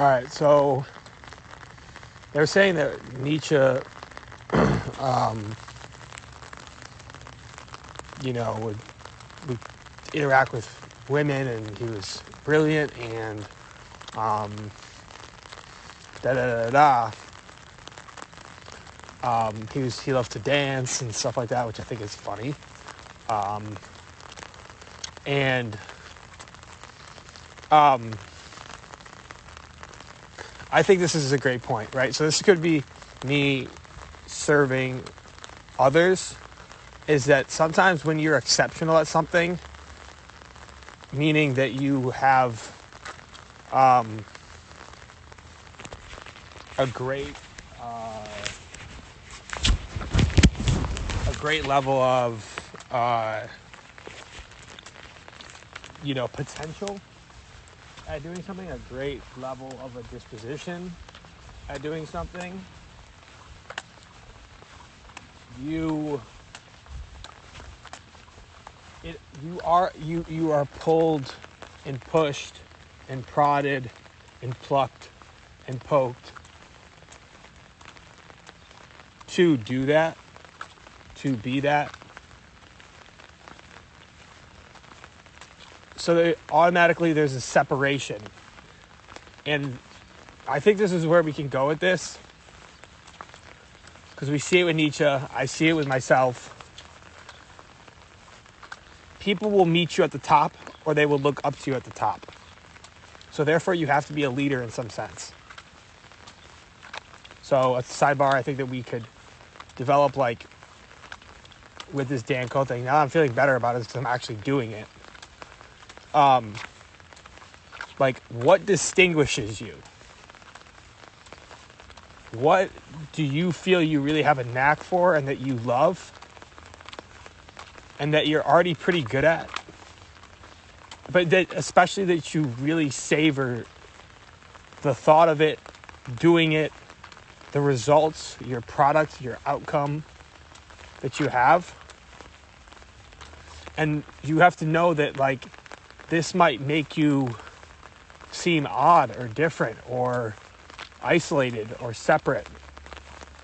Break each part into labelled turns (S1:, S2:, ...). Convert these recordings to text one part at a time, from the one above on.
S1: All right, so they're saying that Nietzsche, would interact with women, and he was brilliant, and da da da da. He loved to dance and stuff like that, which I think is funny. I think this is a great point, right? So this could be me serving others, is that sometimes when you're exceptional at something, meaning that you have a great level of potential at doing something, a great level of a disposition at doing something, you are pulled and pushed and prodded and plucked and poked to do that, to be that. So that automatically there's a separation. And I think this is where we can go with this, because we see it with Nietzsche. I see it with myself. People will meet you at the top, or they will look up to you at the top. So therefore, you have to be a leader in some sense. So a sidebar, I think that we could develop, like, with this Dan Coe thing. Now I'm feeling better about it because I'm actually doing it. Like, what distinguishes you? What do you feel you really have a knack for and that you love and that you're already pretty good at, but that especially that you really savor the thought of it, doing it, the results, your product, your outcome that you have. And you have to know that, like, this might make you seem odd or different or isolated or separate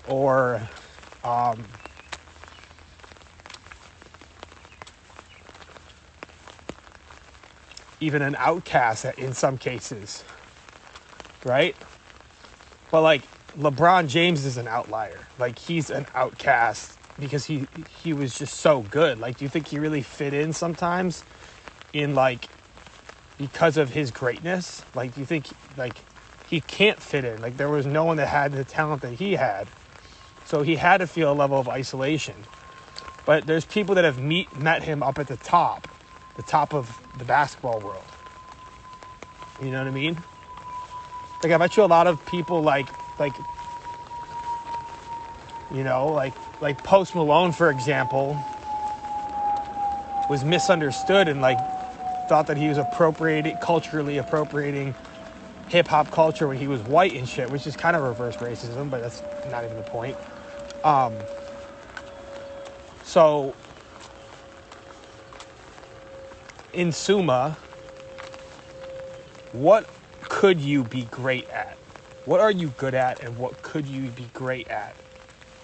S1: or even an outcast in some cases, right? But like LeBron James is an outlier. Like, he's an outcast because he was just so good. Like, do you think he really fit in sometimes in, like, because of his greatness? Like, do you think, like, he can't fit in? Like, there was no one that had the talent that he had. So he had to feel a level of isolation. But there's people that have met him up at the top of the basketball world. You know what I mean? Like, I bet you a lot of people like Post Malone, for example, was misunderstood and, like, thought that he was culturally appropriating hip-hop culture when he was white and shit, which is kind of reverse racism, but that's not even the point. So, in summa, what could you be great at? What are you good at, and what could you be great at?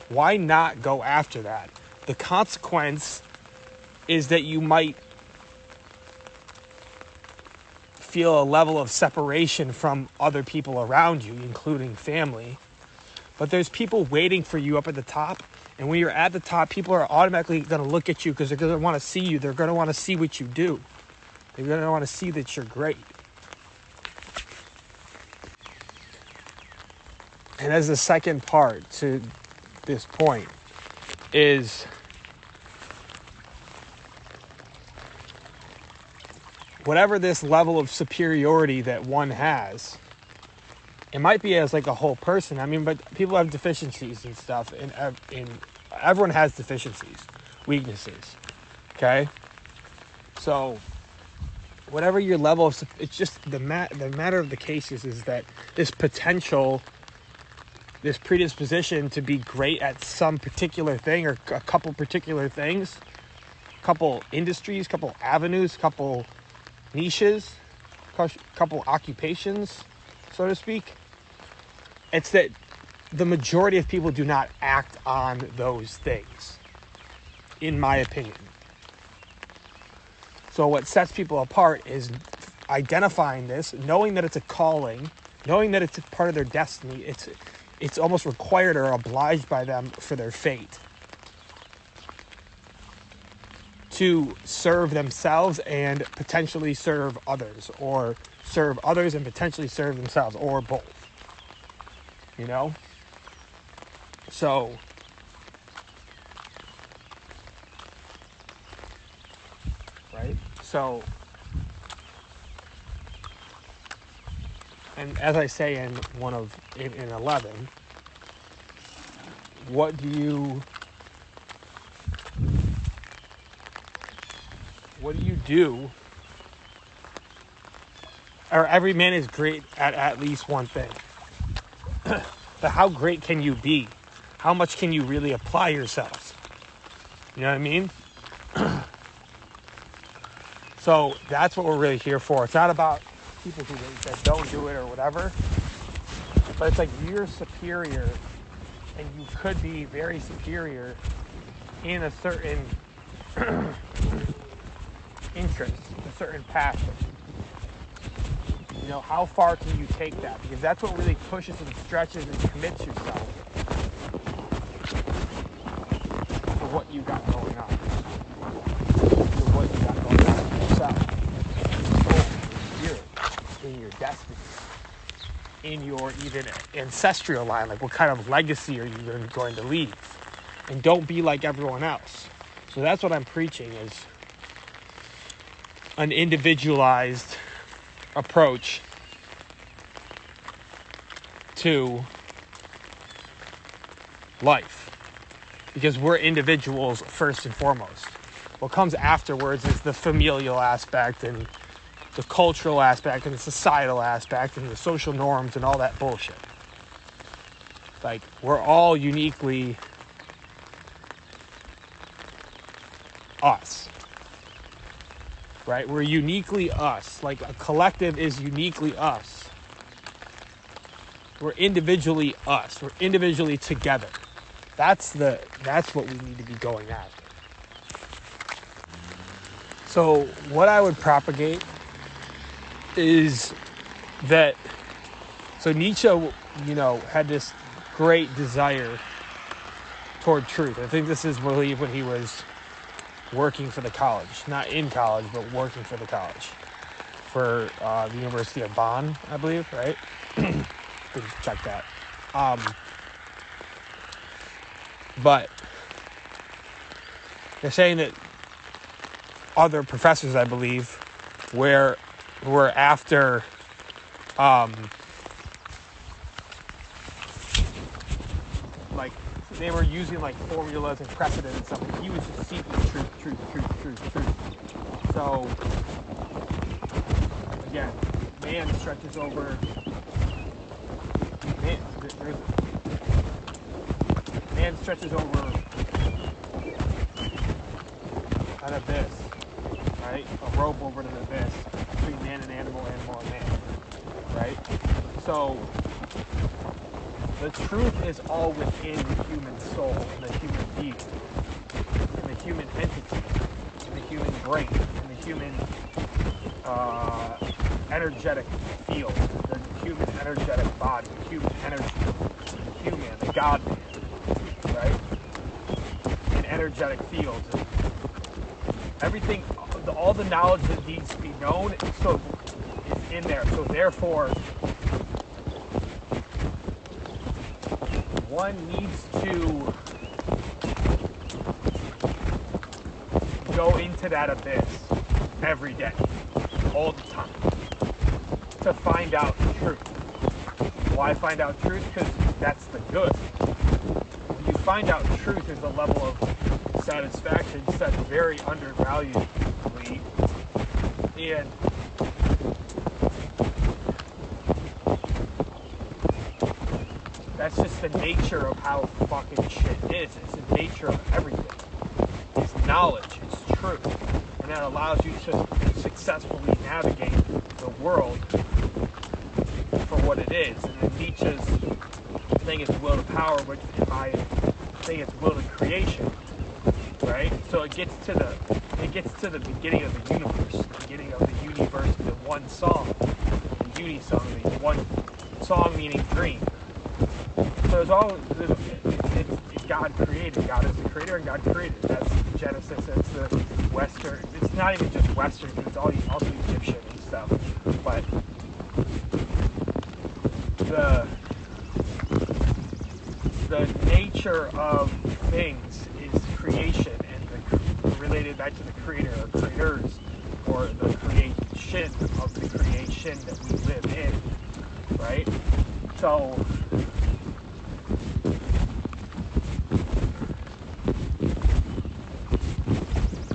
S1: Why not go after that? The consequence is that you might feel a level of separation from other people around you, including family. But there's people waiting for you up at the top. And when you're at the top, people are automatically going to look at you because they're going to want to see you. They're going to want to see what you do. They're going to want to see that you're great. And as the second part to this point is, whatever this level of superiority that one has, it might be as, like, a whole person. I mean, but people have deficiencies and stuff, and everyone has deficiencies, weaknesses, okay? So whatever your level of, it's just the matter of the cases is that this potential, this predisposition to be great at some particular thing or a couple particular things, couple industries, couple avenues, couple niches, couple occupations, so to speak. It's that the majority of people do not act on those things, in my opinion. So what sets people apart is identifying this, knowing that it's a calling, knowing that it's a part of their destiny. It's almost required or obliged by them for their fate to serve themselves and potentially serve others, or serve others and potentially serve themselves, or both. You know? So, right? So, and as I say in 11, what do you do? Or every man is great at least one thing. But how great can you be? How much can you really apply yourselves? You know what I mean? So that's what we're really here for. It's not about people that don't do it or whatever. But it's like you're superior, and you could be very superior in a certain interest, a certain passion. You know, how far can you take that? Because that's what really pushes and stretches and commits yourself to what you got going on. To what you got going on in yourself. In your spirit, in your destiny, in your even ancestral line. Like, what kind of legacy are you going to leave? And don't be like everyone else. So that's what I'm preaching, is an individualized approach to life, because we're individuals first and foremost. What comes afterwards is the familial aspect and the cultural aspect and the societal aspect and the social norms and all that bullshit. Like, we're all uniquely us. Right? We're uniquely us. Like, a collective is uniquely us. We're individually us. We're individually together. That's what we need to be going after. So what I would propagate is that, so Nietzsche, you know, had this great desire toward truth. I think this is really when he was working for the college, not in college, but working for the college, for the University of Bonn, I believe, right? Could check that. But they're saying that other professors, I believe, were after like, they were using like formulas and precedent and stuff, and he was just seeking truth. So again, man stretches over. Man stretches over an abyss, right? A rope over an abyss between man and animal, animal and man, right? So the truth is all within the human soul, and the human being, and the human entity, and the human brain, and the human energetic field, the human energetic body, the human energy, the human, the God man, right? And energetic fields, and everything, all the knowledge that needs to be known, so is in there. So therefore, one needs to go into that abyss every day, all the time, to find out truth. Why find out truth? Because that's the good. When you find out truth, there's a level of satisfaction set very undervaluedly, and that's just the nature of how fucking shit is. It's the nature of everything. It's knowledge, it's truth, and that allows you to successfully navigate the world for what it is. And then Nietzsche's thing is will to power, which in my thing is will to creation, right? So it gets to the beginning of the universe, the beginning of the universe, the one song, the uni song, the one song meaning dream. So it's God created. God is the creator, and God created. That's Genesis. It's the Western. It's not even just Western, because it's also Egyptian and stuff. But the nature of things is creation, and related back to the creator or creators, or the creation of the creation that we live in, right? So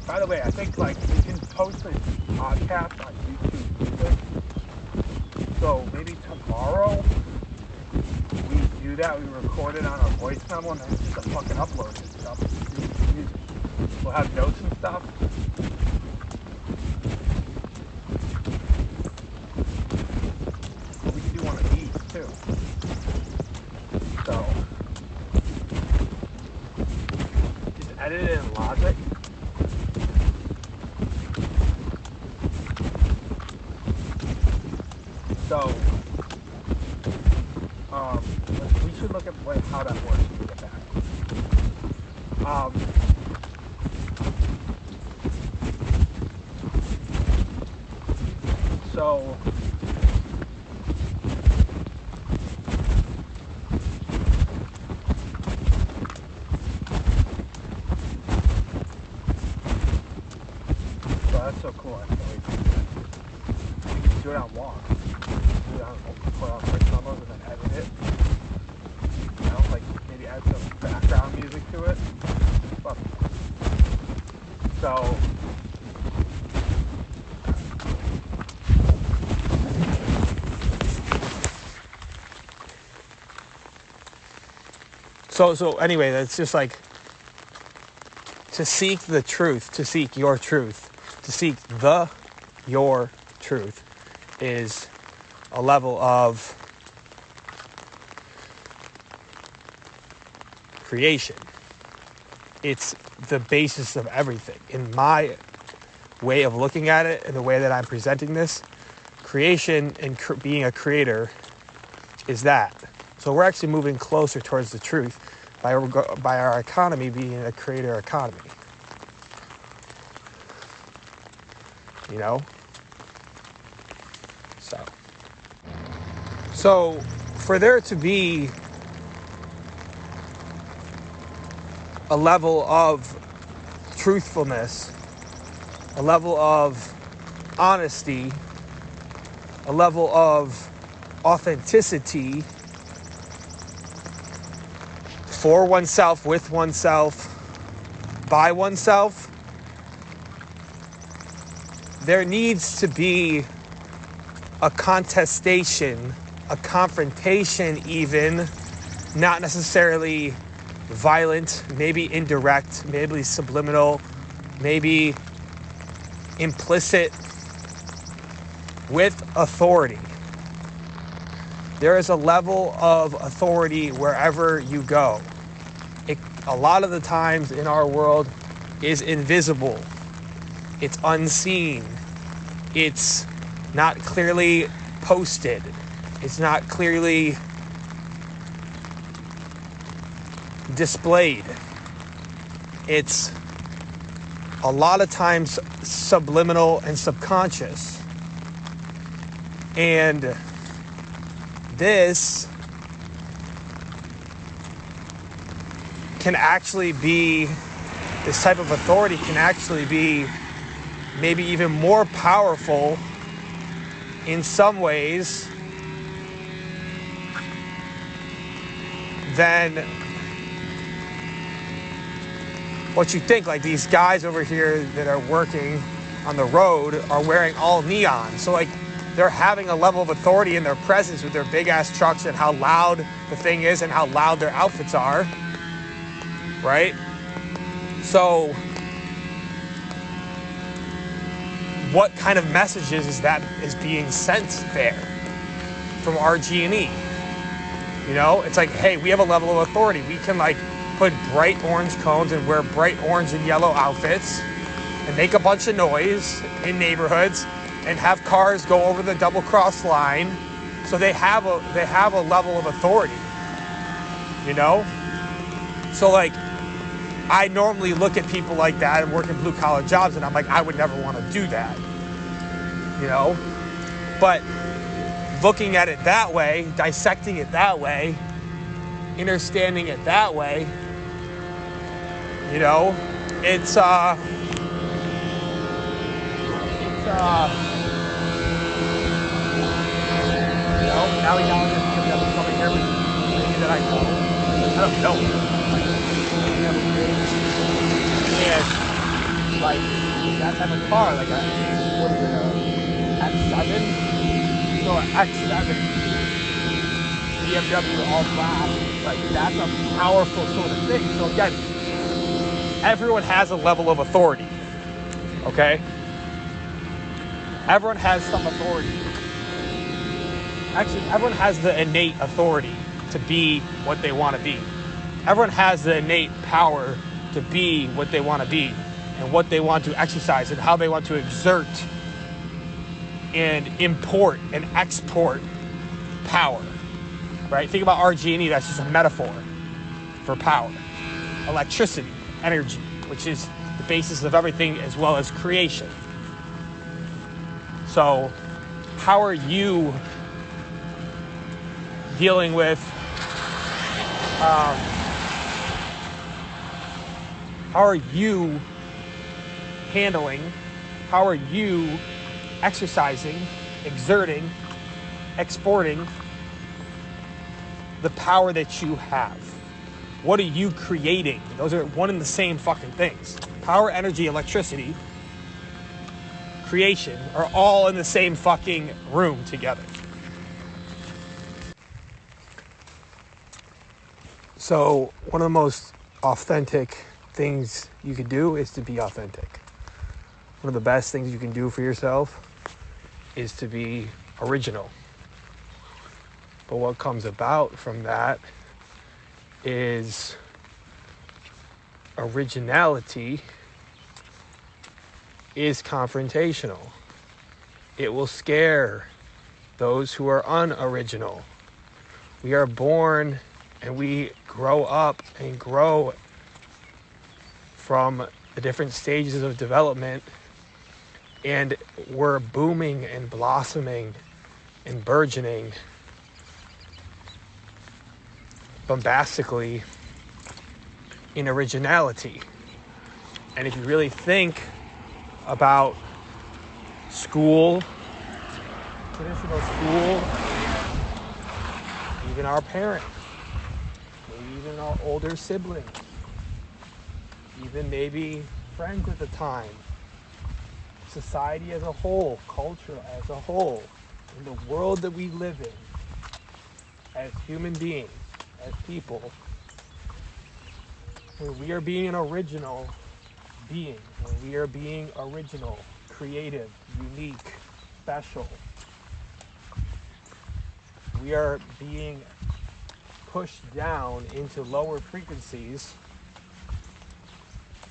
S1: by the way, I think like we can post a podcast on YouTube Music. So maybe tomorrow we do that. We record it on our voice memo and then just fucking upload it and stuff. We'll have notes and stuff. We can do one of these too. So just edit it in Logic. So, we should look at how that works when we get back. So, that's so cool. I can't wait to do that. We can do it on walk. Put on voice memos and then edit it. You know, like maybe add some background music to it. So anyway, that's just like to seek the truth, to seek your truth, to seek your truth is a level of creation. It's the basis of everything. In my way of looking at it and the way that I'm presenting this, creation and being a creator is that. So we're actually moving closer towards the truth by our economy being a creator economy. You know? So for there to be a level of truthfulness, a level of honesty, a level of authenticity for oneself, with oneself, by oneself, there needs to be a contestation, a confrontation even, not necessarily violent, maybe indirect, maybe subliminal, maybe implicit, with authority. There is a level of authority wherever you go. A lot of the times in our world is invisible. It's unseen. It's not clearly posted. It's not clearly displayed. It's a lot of times subliminal and subconscious. And this can actually be, this type of authority can actually be maybe even more powerful in some ways than what you think. Like these guys over here that are working on the road are wearing all neon. So like they're having a level of authority in their presence with their big ass trucks and how loud the thing is and how loud their outfits are. Right? So what kind of messages is being sent there from RG&E. You know, it's like, hey, we have a level of authority. We can like put bright orange cones and wear bright orange and yellow outfits and make a bunch of noise in neighborhoods and have cars go over the double cross line. So they have a level of authority, you know? So like, I normally look at people like that and work in blue collar jobs and I'm like, I would never want to do that, you know? But looking at it that way, dissecting it that way, understanding it that way, you know, it's you know, now we know that coming here with maybe that I know. I don't know. And like that type of car, like a what is it, X7? So an X7 BMW all black, like that's a powerful sort of thing. So again, everyone has a level of authority, okay? Everyone has some authority. Actually, everyone has the innate authority to be what they want to be. Everyone has the innate power to be what they want to be and what they want to exercise and how they want to exert and import and export power, right? Think about RG&E, that's just a metaphor for power. Electricity, energy, which is the basis of everything as well as creation. So how are you dealing with, how are you handling, how are you exercising, exerting, exporting the power that you have? What are you creating? Those are one and the same fucking things. Power, energy, electricity, creation are all in the same fucking room together. So one of the most authentic things you could do is to be authentic. One of the best things you can do for yourself is to be original. But what comes about from that is originality is confrontational. It will scare those who are unoriginal. We are born and we grow up and grow from the different stages of development, and we're booming and blossoming and burgeoning bombastically in originality. And if you really think about school, traditional school, even our parents, maybe even our older siblings, even maybe friends at the time, society as a whole, culture as a whole, in the world that we live in, as human beings, as people, when we are being an original being, when we are being original, creative, unique, special, we are being pushed down into lower frequencies,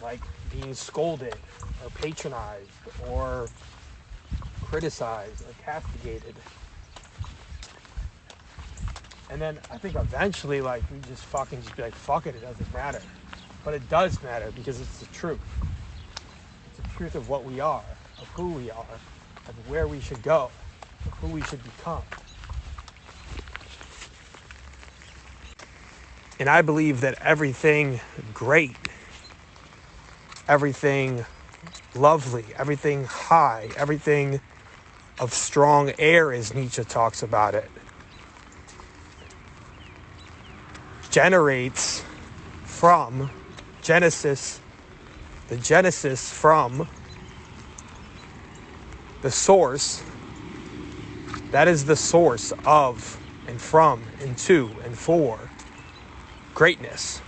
S1: like being scolded or patronized or criticized or castigated. And then I think eventually, like, we just fucking just be like, fuck it, it doesn't matter. But it does matter because it's the truth. It's the truth of what we are, of who we are, of where we should go, of who we should become. And I believe that everything great, everything lovely, everything high, everything of strong air, as Nietzsche talks about it, generates from Genesis, the Genesis from the source. That is the source of and from and to and for greatness.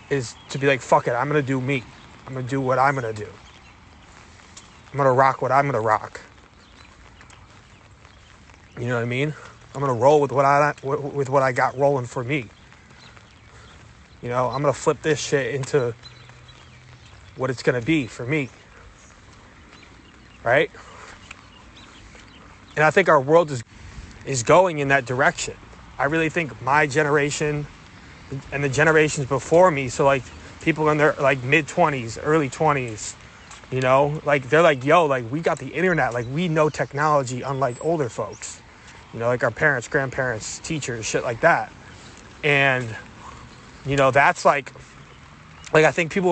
S1: Is to be like, fuck it, I'm gonna do me. I'm gonna do what I'm gonna do. I'm gonna rock what I'm gonna rock. You know what I mean? I'm gonna roll with what I got rolling for me. You know, I'm gonna flip this shit into what it's gonna be for me, right? And I think our world is going in that direction. I really think my generation and the generations before me, so like people in their like mid-20s, early 20s, you know, like they're like, yo, like we got the internet, like we know technology unlike older folks. You know, like our parents, grandparents, teachers, shit like that. And, you know, that's like I think people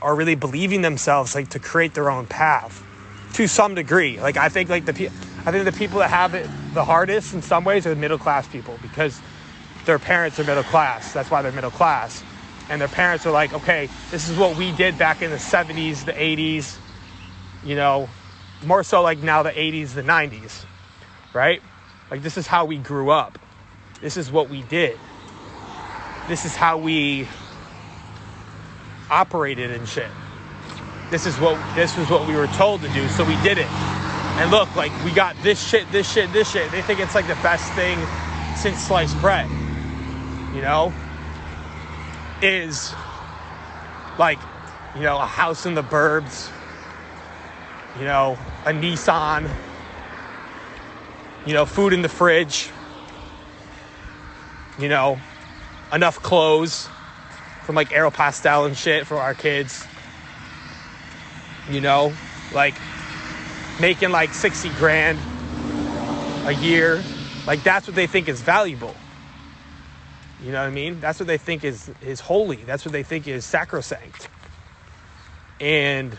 S1: are really believing themselves, like, to create their own path to some degree. Like, I think, like, the people that have it the hardest in some ways are the middle-class people, because their parents are middle class. That's why they're middle class. And their parents are like, okay, this is what we did back in the 70s, the 80s, you know, more so like now the 80s, the 90s, right? Like, this is how we grew up. This is what we did. This is how we operated and shit. This was what we were told to do, so we did it. And look, like, we got this shit. They think it's like the best thing since sliced bread, you know? Is like, you know, a house in the burbs, you know, a Nissan, you know, food in the fridge, you know, enough clothes from like Aeropostale and shit for our kids, you know, like making like 60 grand a year. Like, that's what they think is valuable. You know what I mean? That's what they think is holy. That's what they think is sacrosanct. And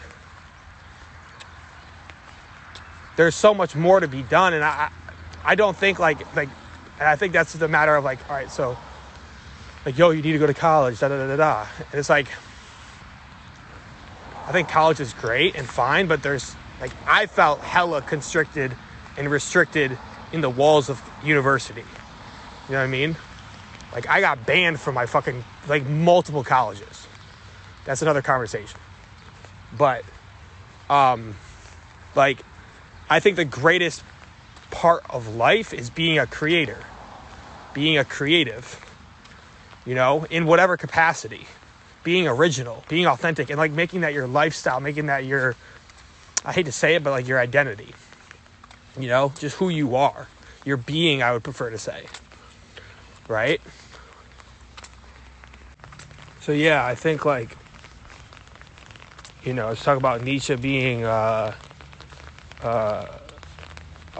S1: there's so much more to be done. And I don't think like, and I think that's the matter of like, all right, so like, yo, you need to go to college, da, da, da, da, da. And it's like, I think college is great and fine, but there's like, I felt hella constricted and restricted in the walls of university. You know what I mean? Like, I got banned from my fucking, like, multiple colleges. That's another conversation. But, like, I think the greatest part of life is being a creator. Being a creative, you know, in whatever capacity. Being original, being authentic, and, like, making that your lifestyle, making that your, I hate to say it, but, like, your identity. You know, just who you are. Your being, I would prefer to say. Right? So yeah, I think like, you know, let's talk about Nietzsche being a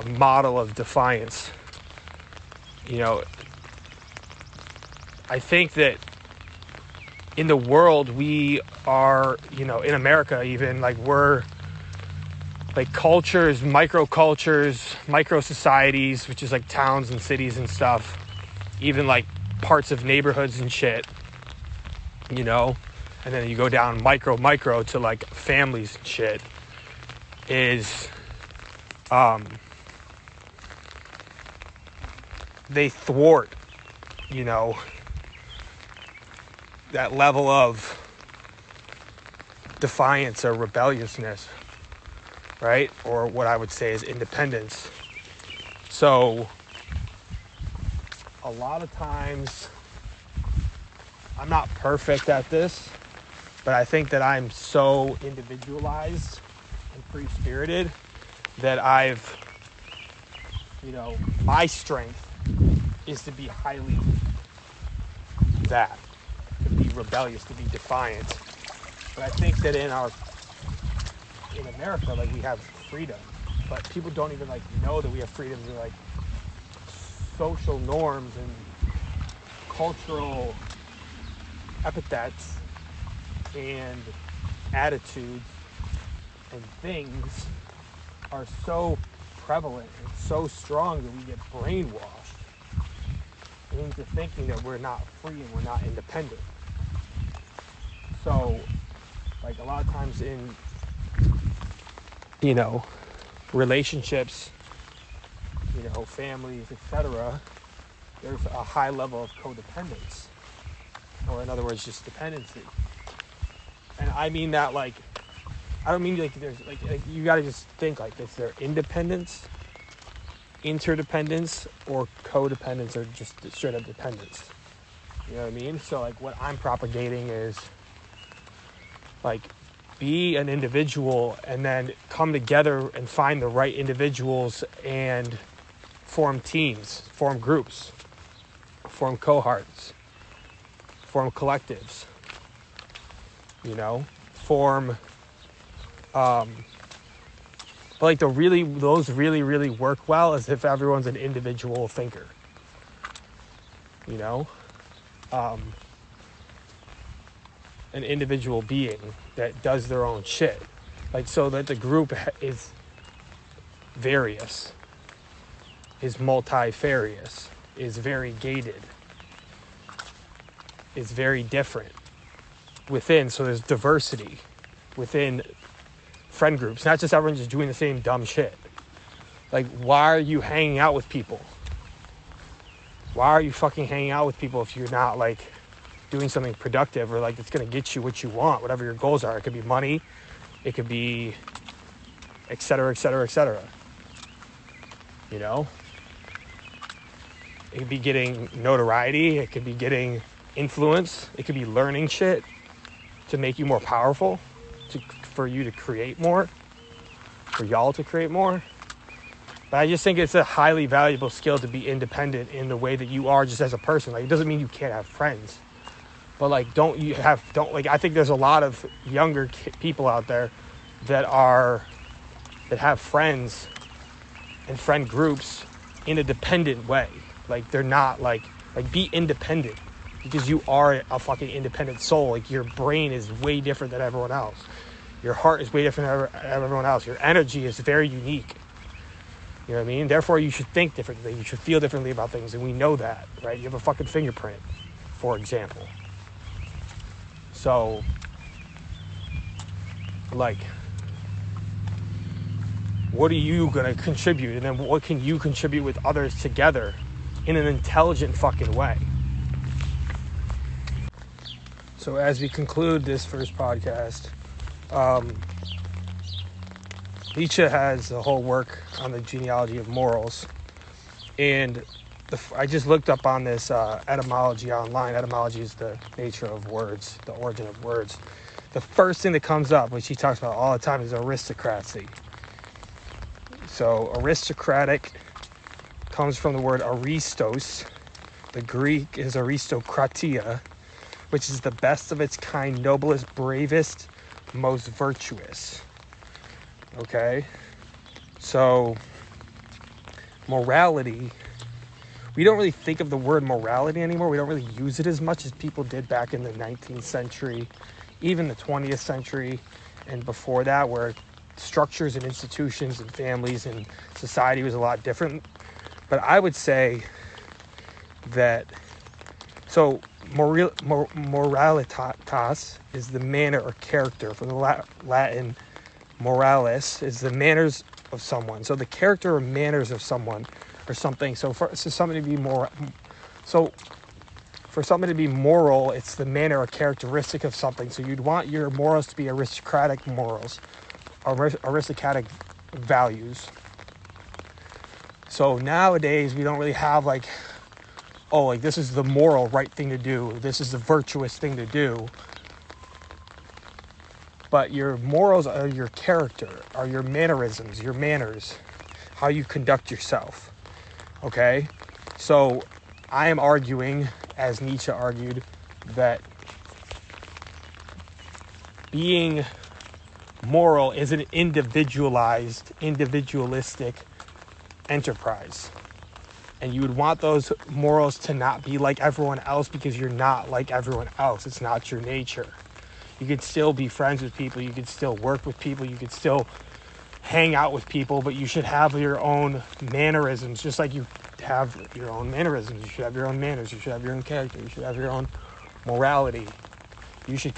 S1: model of defiance. You know, I think that in the world we are, you know, in America even, like, we're like cultures, microcultures, micro societies, which is like towns and cities and stuff, even like parts of neighborhoods and shit, you know, and then you go down micro to like families and shit, is they thwart, you know, that level of defiance or rebelliousness, right? Or what I would say is independence. So a lot of times, I'm not perfect at this, but I think that I'm so individualized and free-spirited that I've, you know, my strength is to be highly that, to be rebellious, to be defiant. But I think that in America, like, we have freedom, but people don't even like know that we have freedom. They're like social norms and cultural epithets and attitudes and things are so prevalent and so strong that we get brainwashed into thinking that we're not free and we're not independent. So, like, a lot of times in, you know, relationships, you know, families, etc., there's a high level of codependence, or in other words, just dependency. And I mean that, like, I don't mean like there's like you got to just think like, is there independence interdependence or codependence or just straight up dependence. You know what I mean? So like what I'm propagating is like be an individual and then come together and find the right individuals and form teams, form groups, form cohorts, form collectives, you know, form but like those really work well as if everyone's an individual thinker, you know, an individual being that does their own shit, like so that the group is various, is multifarious, is variegated, is very different within, so there's diversity within friend groups, not just everyone just doing the same dumb shit. Like, why are you hanging out with people? Why are you fucking hanging out with people if you're not like doing something productive or like it's gonna get you what you want, whatever your goals are? It could be money, it could be et cetera, et cetera, et cetera. You know? It could be getting notoriety, it could be getting influence, it could be learning shit to make you more powerful, for you to create more, for y'all to create more. But I just think it's a highly valuable skill to be independent in the way that you are just as a person. Like, it doesn't mean you can't have friends, but like, I think there's a lot of younger people out there that have friends and friend groups in a dependent way. Like, they're not like be independent because you are a fucking independent soul. Like, your brain is way different than everyone else. Your heart is way different than everyone else. Your energy is very unique. You know what I mean? Therefore, you should think differently. You should feel differently about things. And we know that, right? You have a fucking fingerprint, for example. So, like, what are you going to contribute? And then what can you contribute with others together in an intelligent fucking way? So as we conclude this first podcast, Nietzsche has a whole work on the genealogy of morals, and I just looked up on this etymology online. Etymology is the nature of words, the origin of words. The first thing that comes up, which he talks about all the time, is aristocracy. So aristocratic comes from the word aristos. The Greek is aristokratia, which is the best of its kind, noblest, bravest, most virtuous. Okay? So, morality, we don't really think of the word morality anymore. We don't really use it as much as people did back in the 19th century, even the 20th century, and before that, where structures and institutions and families and society was a lot different. But I would say that, so moralitas is the manner or character. From the Latin, moralis is the manners of someone. So the character or manners of someone or something. So for something to be moral, it's the manner or characteristic of something. So you'd want your morals to be aristocratic morals, aristocratic values. So nowadays we don't really have like, oh, like this is the moral right thing to do, this is the virtuous thing to do. But your morals are your character, are your mannerisms, your manners, how you conduct yourself. Okay? So I am arguing, as Nietzsche argued, that being moral is an individualistic enterprise. And you would want those morals to not be like everyone else because you're not like everyone else. It's not your nature. You could still be friends with people. You could still work with people. You could still hang out with people. But you should have your own mannerisms. Just like you have your own mannerisms. You should have your own manners. You should have your own character. You should have your own morality. You should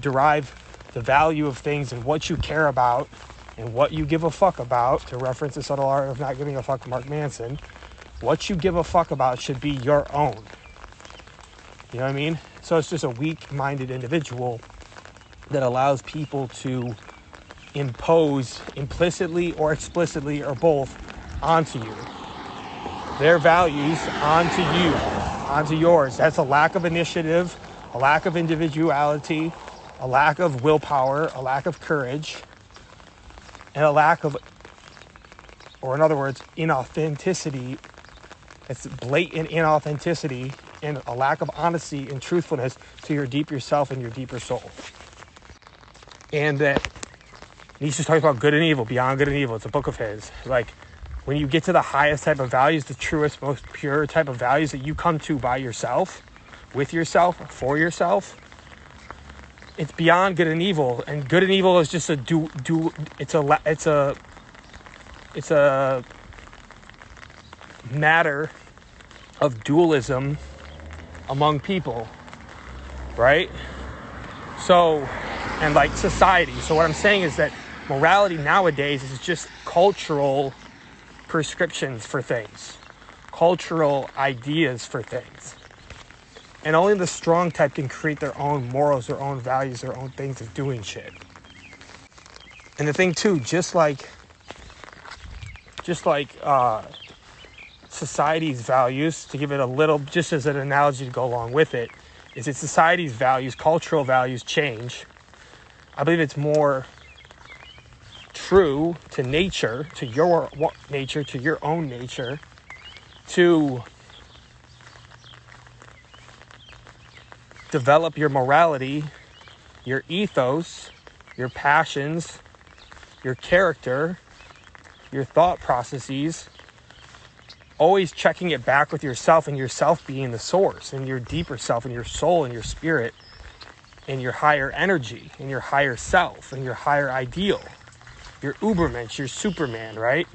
S1: derive the value of things and what you care about and what you give a fuck about. To reference The Subtle Art of Not Giving a Fuck, Mark Manson. What you give a fuck about should be your own. You know what I mean? So it's just a weak-minded individual that allows people to impose implicitly or explicitly or both onto you. their values onto you, onto yours. That's a lack of initiative, a lack of individuality, a lack of willpower, a lack of courage, and a lack of, or in other words, inauthenticity. It's blatant inauthenticity and a lack of honesty and truthfulness to your deeper self and your deeper soul. And that Nietzsche talks about good and evil, beyond good and evil. It's a book of his. Like, when you get to the highest type of values, the truest, most pure type of values that you come to by yourself, with yourself, for yourself, it's beyond good and evil. And good and evil is just it's a matter of dualism among people, right? So, and like society. So what I'm saying is that morality nowadays is just cultural prescriptions for things, cultural ideas for things. And only the strong type can create their own morals, their own values, their own things of doing shit. And the thing too, just like society's values, to give it a little, just as an analogy to go along with it, is that society's values, cultural values change. I believe it's more true to nature, to your nature, to your own nature, to develop your morality, your ethos, your passions, your character, your thought processes, always checking it back with yourself, and yourself being the source, and your deeper self, and your soul, and your spirit, and your higher energy, and your higher self, and your higher ideal, your Ubermensch, your Superman, right?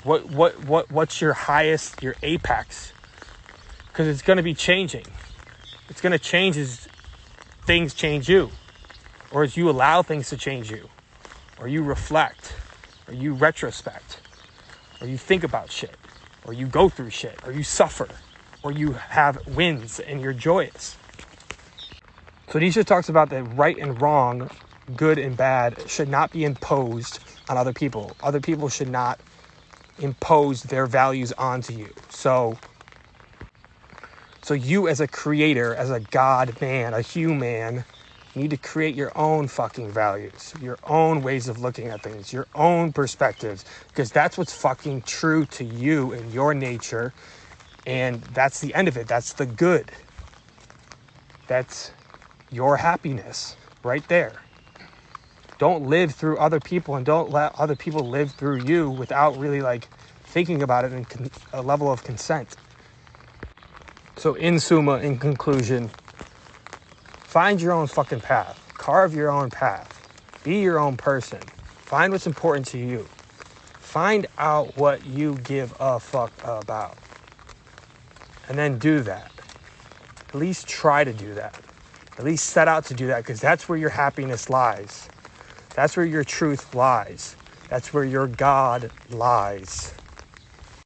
S1: What's your highest, your apex? Because it's going to be changing. It's going to change as things change you, or as you allow things to change you, or you reflect, or you retrospect, or you think about shit, or you go through shit, or you suffer, or you have wins and you're joyous. So Nietzsche talks about that right and wrong, good and bad, should not be imposed on other people. Other people should not impose their values onto you. So you as a creator, as a God man, a human, you need to create your own fucking values, your own ways of looking at things, your own perspectives, because that's what's fucking true to you and your nature. And that's the end of it. That's the good. That's your happiness right there. Don't live through other people, and don't let other people live through you without really like thinking about it in a level of consent. So in summa, in conclusion, find your own fucking path. Carve your own path. Be your own person. Find what's important to you. Find out what you give a fuck about. And then do that. At least try to do that. At least set out to do that, because that's where your happiness lies. That's where your truth lies. That's where your God lies.